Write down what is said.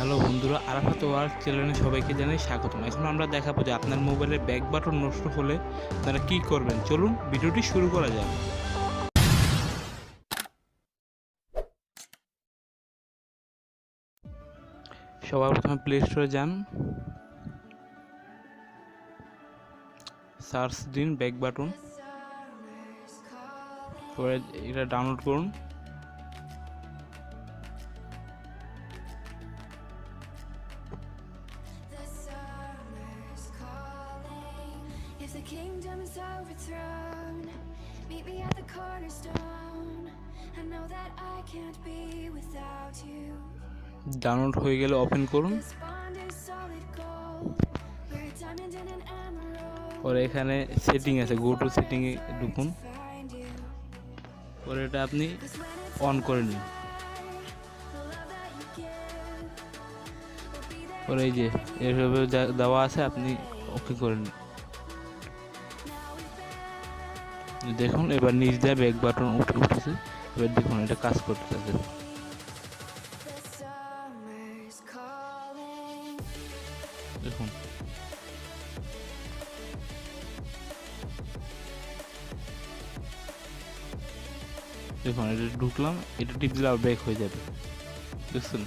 Hello বন্ধুরা, Arafat world চ্যানেলে সবাইকে জানাই স্বাগতম। এখন আমরা দেখাবো যে আপনার মোবাইলের ব্যাক বাটন নষ্ট হলে আপনারা কি করবেন। চলুন ভিডিওটি শুরু করা যাক। সবার প্রথমে প্লে স্টোরে যান, সার্চ দিন ব্যাক বাটন, পরে এটা ডাউনলোড করুন। If the kingdom is overthrown, meet me at the cornerstone. I know that I can't be without you. Download হয়ে গেলে ওপেন করুন। This bond is solid gold. We're a diamond and an emerald. পরে এখানে setting আছে, go to setting এ ঢুকুন। Find you. পরে এটা আপনি 'Cause when it's অন করে নিন। the love that you give will be there. পরে এই যে এভাবে দেওয়া আছে, আপনি ওকে করে নিন। দেখুন এবার নিচ দিয়ে ব্যাক বাটন উঠেছে। এবার দেখুন এটা কাজ করতেছে। The summer's calling. দেখুন দেখুন এটা ঢুকলাম, এটা টিপ দিলে ব্যাক হয়ে যাবে। দেখছেন।